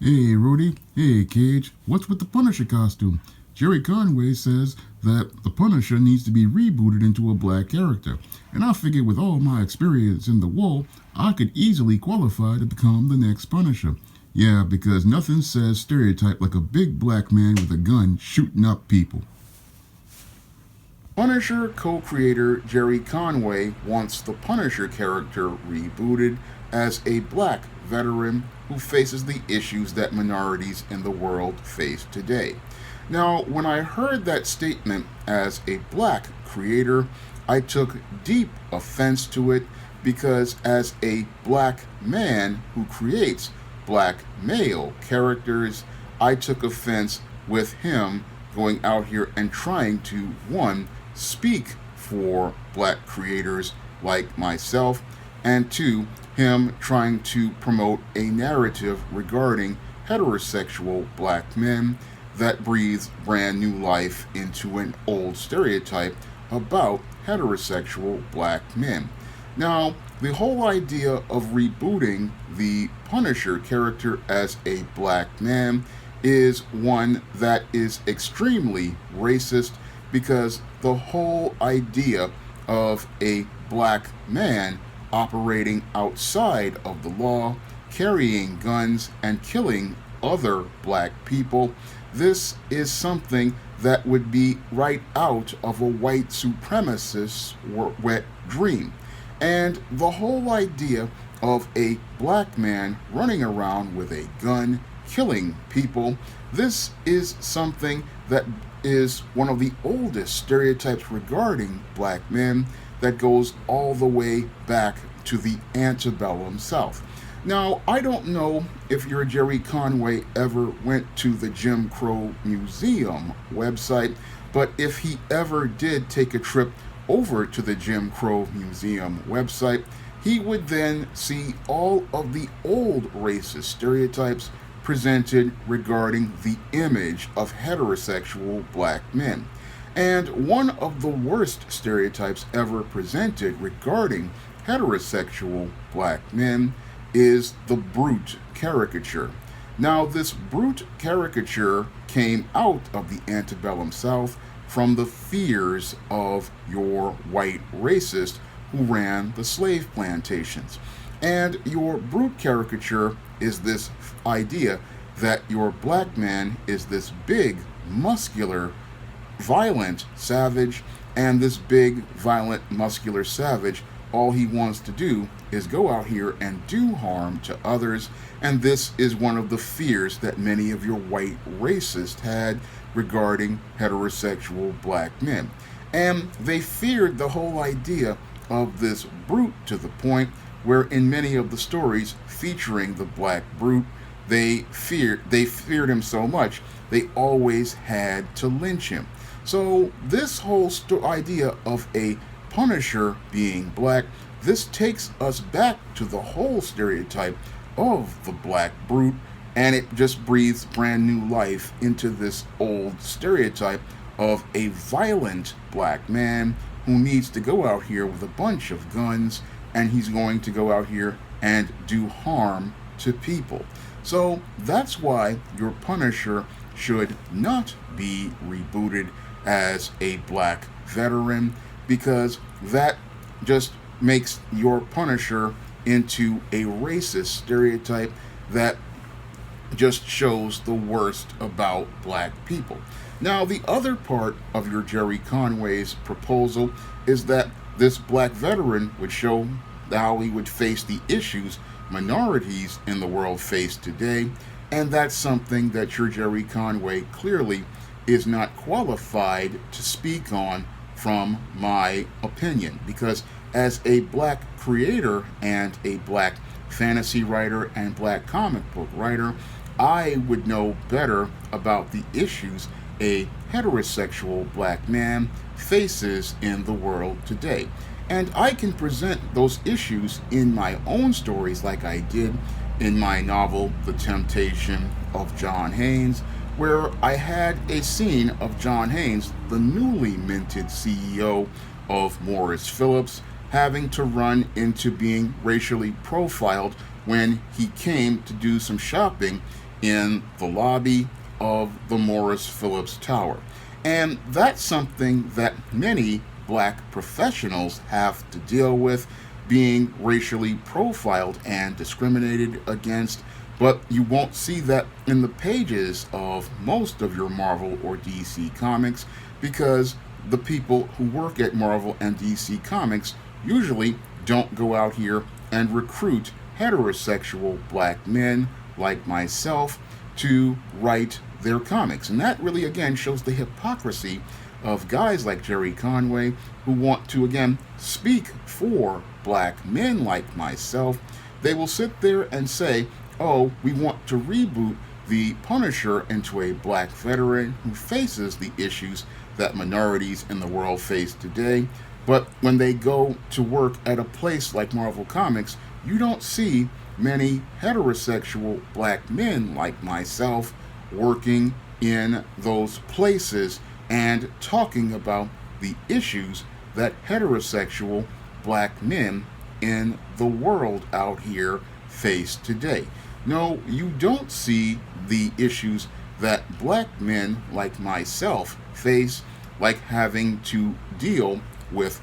Hey, Rudy. Hey, Cage. What's with the Punisher costume? Gerry Conway says that the Punisher needs to be rebooted into a black character. And I figured with all my experience in the war, I could easily qualify to become the next Punisher. Yeah, because nothing says stereotype like a big black man with a gun shooting up people. Punisher co-creator Gerry Conway wants the Punisher character rebooted as a black veteran who faces the issues that minorities in the world face today. Now, when I heard that statement as a black creator, I took deep offense to it because as a black man who creates black male characters, I took offense with him going out here and trying to, one, speak for black creators like myself, and two, him trying to promote a narrative regarding heterosexual black men that breathes brand new life into an old stereotype about heterosexual black men. Now, the whole idea of rebooting the Punisher character as a black man is one that is extremely racist because the whole idea of a black man operating outside of the law, carrying guns, and killing other black people, this is something that would be right out of a white supremacist's wet dream. And the whole idea of a black man running around with a gun, killing people, this is something that is one of the oldest stereotypes regarding black men that goes all the way back to the antebellum South. Now, I don't know if your Gerry Conway ever went to the Jim Crow Museum website, but if he ever did take a trip over to the Jim Crow Museum website, he would then see all of the old racist stereotypes presented regarding the image of heterosexual black men. And one of the worst stereotypes ever presented regarding heterosexual black men is the brute caricature. Now, this brute caricature came out of the antebellum South from the fears of your white racist who ran the slave plantations. And your brute caricature is this idea that your black man is this big, muscular, violent savage, and this big, violent, muscular savage, all he wants to do is go out here and do harm to others, and this is one of the fears that many of your white racists had regarding heterosexual black men. And they feared the whole idea of this brute to the point where in many of the stories featuring the black brute, they feared him so much they always had to lynch him. So this whole idea of a Punisher being black, this takes us back to the whole stereotype of the black brute, and it just breathes brand new life into this old stereotype of a violent black man who needs to go out here with a bunch of guns, and he's going to go out here and do harm to people. So that's why your Punisher should not be rebooted as a black veteran, because that just makes your Punisher into a racist stereotype that just shows the worst about black people. Now, the other part of your Gerry Conway's proposal is that this black veteran would show how he would face the issues minorities in the world face today, and that's something that your Gerry Conway clearly is not qualified to speak on from my opinion, because as a black creator and a black fantasy writer and black comic book writer, I would know better about the issues a heterosexual black man faces in the world today. And I can present those issues in my own stories, like I did in my novel, The Temptation of John Haynes, where I had a scene of John Haynes, the newly minted CEO of Morris Phillips, having to run into being racially profiled when he came to do some shopping in the lobby of the Morris Phillips Tower. And that's something that many black professionals have to deal with, being racially profiled and discriminated against. But you won't see that in the pages of most of your Marvel or DC comics, because the people who work at Marvel and DC Comics usually don't go out here and recruit heterosexual black men like myself to write their comics. And that really, again, shows the hypocrisy of guys like Gerry Conway who want to, again, speak for black men like myself. They will sit there and say, oh, we want to reboot the Punisher into a black veteran who faces the issues that minorities in the world face today. But when they go to work at a place like Marvel Comics, you don't see many heterosexual black men like myself working in those places and talking about the issues that heterosexual black men in the world out here face today. No, you don't see the issues that black men like myself face, like having to deal with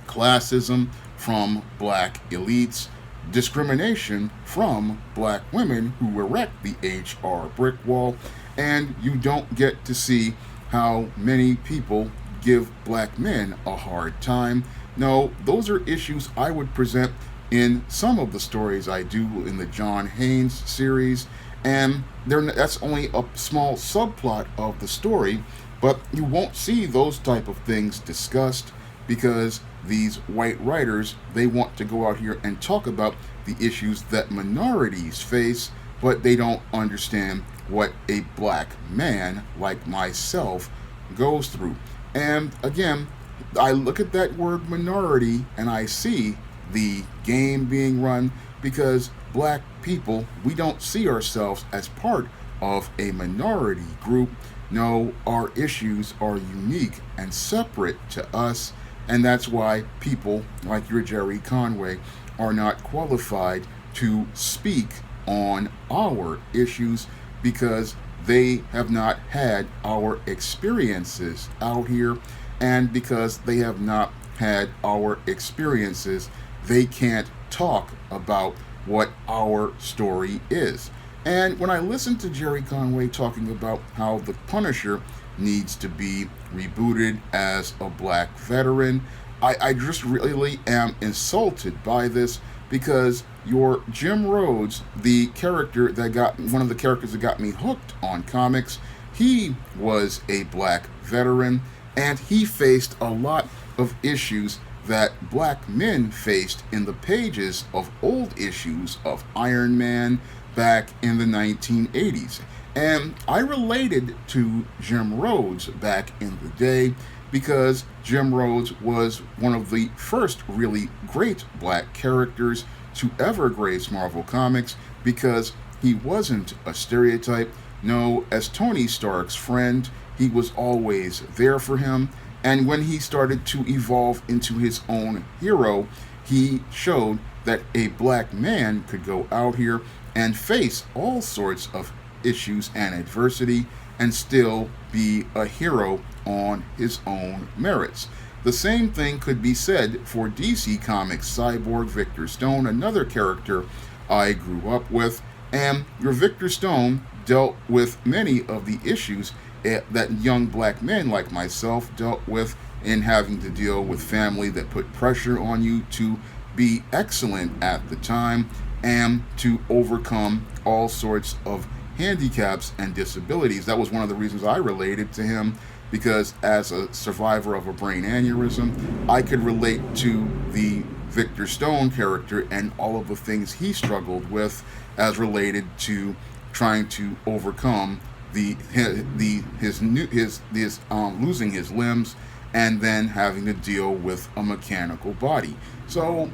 classism from black elites, discrimination from black women who erect the HR brick wall, and you don't get to see how many people give black men a hard time. No, those are issues I would present in some of the stories I do in the John Haynes series, and that's only a small subplot of the story, but you won't see those type of things discussed because these white writers, they want to go out here and talk about the issues that minorities face, but they don't understand what a black man like myself goes through. And again, I look at that word minority and I see the game being run because black people, we don't see ourselves as part of a minority group. No, our issues are unique and separate to us, and that's why people like your Gerry Conway are not qualified to speak on our issues because they have not had our experiences out here, and because they have not had our experiences, they can't talk about what our story is. And when I listen to Gerry Conway talking about how the Punisher needs to be rebooted as a black veteran, I just really am insulted by this, because your Jim Rhodes, the character that got one of the characters that got me hooked on comics, he was a black veteran, and he faced a lot of issues that black men faced in the pages of old issues of Iron Man back in the 1980s. And I related to Jim Rhodes back in the day because Jim Rhodes was one of the first really great black characters to ever grace Marvel Comics, because he wasn't a stereotype. No, as Tony Stark's friend, he was always there for him. And when he started to evolve into his own hero, he showed that a black man could go out here and face all sorts of issues and adversity and still be a hero on his own merits. The same thing could be said for DC Comics Cyborg Victor Stone, another character I grew up with, and your Victor Stone dealt with many of the issues that young black men like myself dealt with in having to deal with family that put pressure on you to be excellent at the time and to overcome all sorts of handicaps and disabilities. That was one of the reasons I related to him, because as a survivor of a brain aneurysm, I could relate to the Victor Stone character and all of the things he struggled with as related to trying to overcome losing his limbs and then having to deal with a mechanical body. So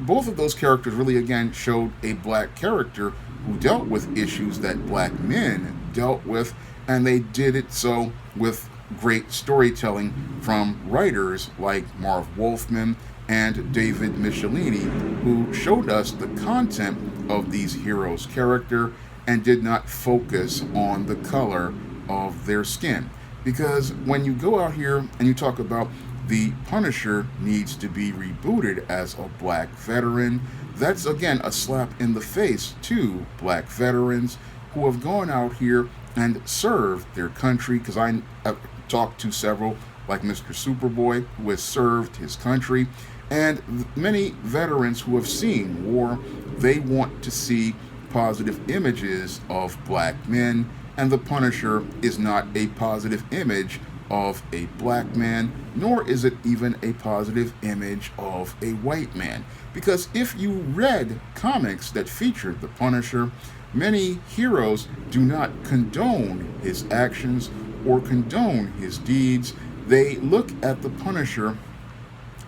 both of those characters really again showed a black character who dealt with issues that black men dealt with, and they did it so with great storytelling from writers like Marv Wolfman and David Michelini, who showed us the content of these heroes' character and did not focus on the color of their skin. Because when you go out here and you talk about the Punisher needs to be rebooted as a black veteran, that's again a slap in the face to black veterans who have gone out here and served their country. Because I have talked to several, like Mr. Superboy, who has served his country, and many veterans who have seen war. They want to see positive images of black men, and the Punisher is not a positive image of a black man, nor is it even a positive image of a white man. Because if you read comics that featured the Punisher, many heroes do not condone his actions or condone his deeds. They look at the Punisher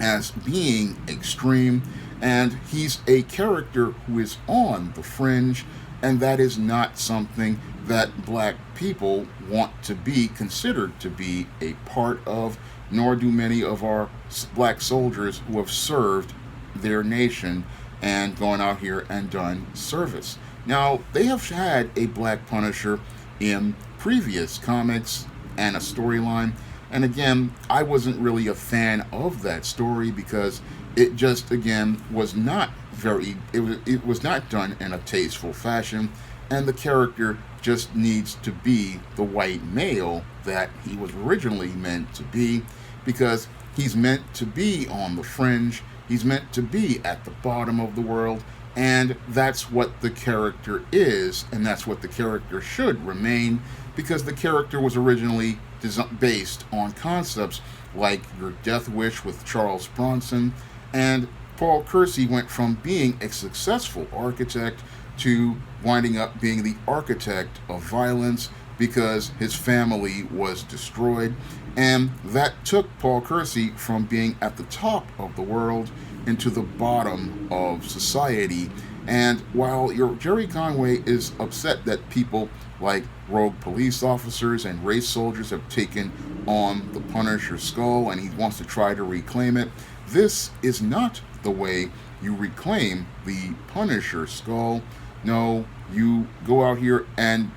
as being extreme, and he's a character who is on the fringe, and that is not something that black people want to be considered to be a part of, nor do many of our black soldiers who have served their nation and gone out here and done service. Now, they have had a black Punisher in previous comics and a storyline, and again, I wasn't really a fan of that story because it just, again, was not it was not done in a tasteful fashion, and the character just needs to be the white male that he was originally meant to be, because he's meant to be on the fringe, he's meant to be at the bottom of the world, and that's what the character is, and that's what the character should remain, because the character was originally based on concepts like your Death Wish with Charles Bronson, and Paul Kersey went from being a successful architect to winding up being the architect of violence because his family was destroyed, and that took Paul Kersey from being at the top of the world into the bottom of society. And while your Gerry Conway is upset that people like rogue police officers and race soldiers have taken on the Punisher skull and he wants to try to reclaim it, this is not the way you reclaim the Punisher skull. No, you go out here and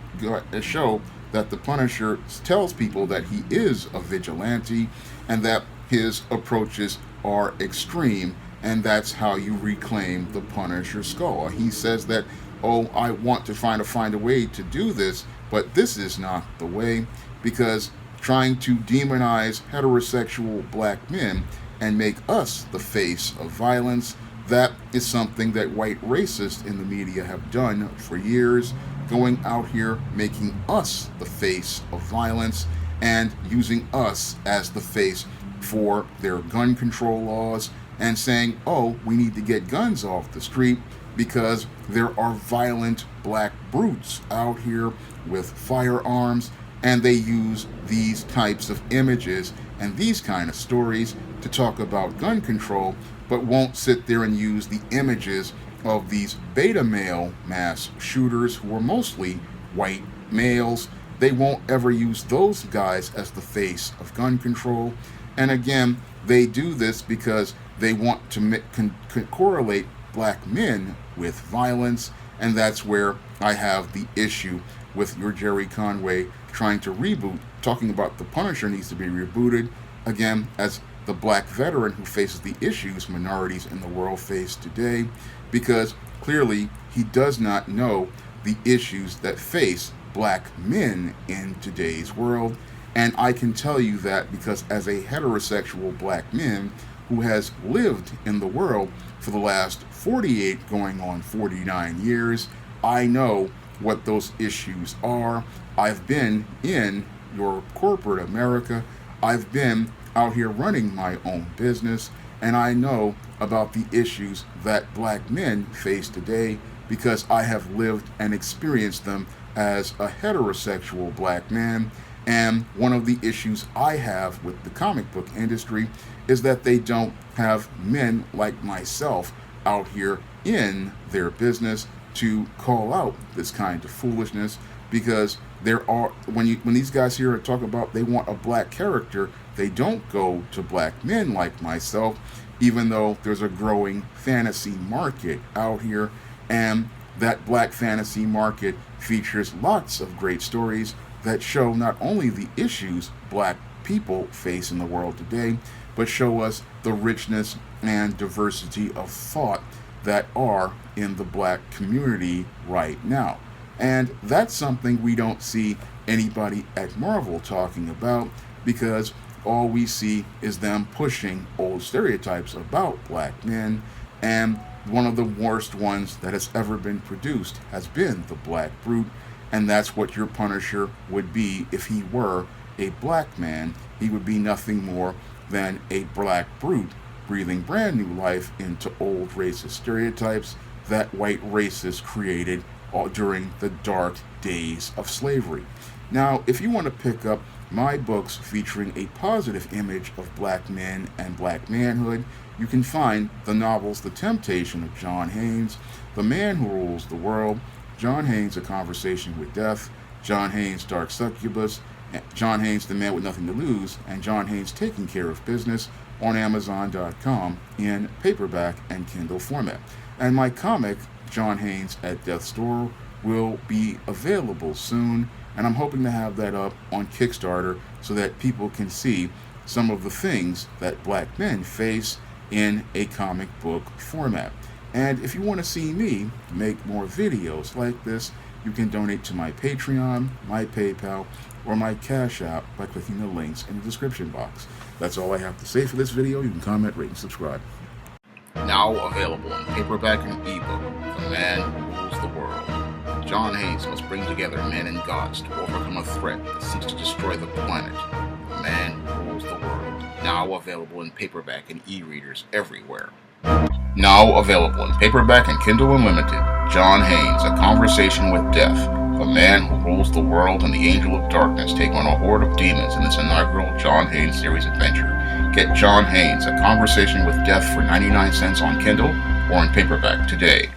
show that the Punisher tells people that he is a vigilante and that his approaches are extreme, and that's how you reclaim the Punisher skull. He says that, oh, I want to find a way to do this, but this is not the way, because trying to demonize heterosexual black men and make us the face of violence, that is something that white racists in the media have done for years, going out here making us the face of violence and using us as the face for their gun control laws and saying, oh, we need to get guns off the street because there are violent black brutes out here with firearms, and they use these types of images and these kind of stories to talk about gun control, but won't sit there and use the images of these beta male mass shooters who are mostly white males. They won't ever use those guys as the face of gun control. And again, they do this because they want to correlate black men with violence, and that's where I have the issue with your Gerry Conway trying to reboot, talking about the Punisher needs to be rebooted, again, as the black veteran who faces the issues minorities in the world face today, because clearly he does not know the issues that face black men in today's world. And I can tell you that because as a heterosexual black man who has lived in the world for the last 48 going on 49 years, I know what those issues are. I've been in your corporate America. I've been out here running my own business, and I know about the issues that black men face today because I have lived and experienced them as a heterosexual black man. And one of the issues I have with the comic book industry is that they don't have men like myself out here in their business to call out this kind of foolishness, because there are when these guys here are talking about they want a black character, they don't go to black men like myself, even though there's a growing fantasy market out here, and that black fantasy market features lots of great stories that show not only the issues black people face in the world today, but show us the richness and diversity of thought that are in the black community right now. And that's something we don't see anybody at Marvel talking about, because all we see is them pushing old stereotypes about black men, and one of the worst ones that has ever been produced has been the Black Brute, and that's what your Punisher would be if he were a black man. He would be nothing more than a black brute breathing brand new life into old racist stereotypes that white racists created during the dark days of slavery. Now, if you want to pick up my books featuring a positive image of black men and black manhood, you can find the novels The Temptation of John Haynes, The Man Who Rules the World, John Haynes, A Conversation with Death, John Haynes, Dark Succubus, John Haynes, The Man with Nothing to Lose, and John Haynes, Taking Care of Business on Amazon.com in paperback and Kindle format. And my comic, John Haynes at Death's Door, will be available soon, and I'm hoping to have that up on Kickstarter so that people can see some of the things that black men face in a comic book format. And if you want to see me make more videos like this, you can donate to my Patreon, my PayPal, or my Cash App by clicking the links in the description box. That's all I have to say for this video. You can comment, rate, and subscribe. Now available in paperback and ebook, The Man Who Rules the World. John Haynes must bring together men and gods to overcome a threat that seeks to destroy the planet. The Man Who Rules the World. Now available in paperback and e-readers everywhere. Now available in paperback and Kindle Unlimited. John Haynes, A Conversation with Death. The Man Who Rules the World and the Angel of Darkness take on a horde of demons in this inaugural John Haynes series adventure. Get John Haynes, A Conversation with Death for 99 cents on Kindle or in paperback today.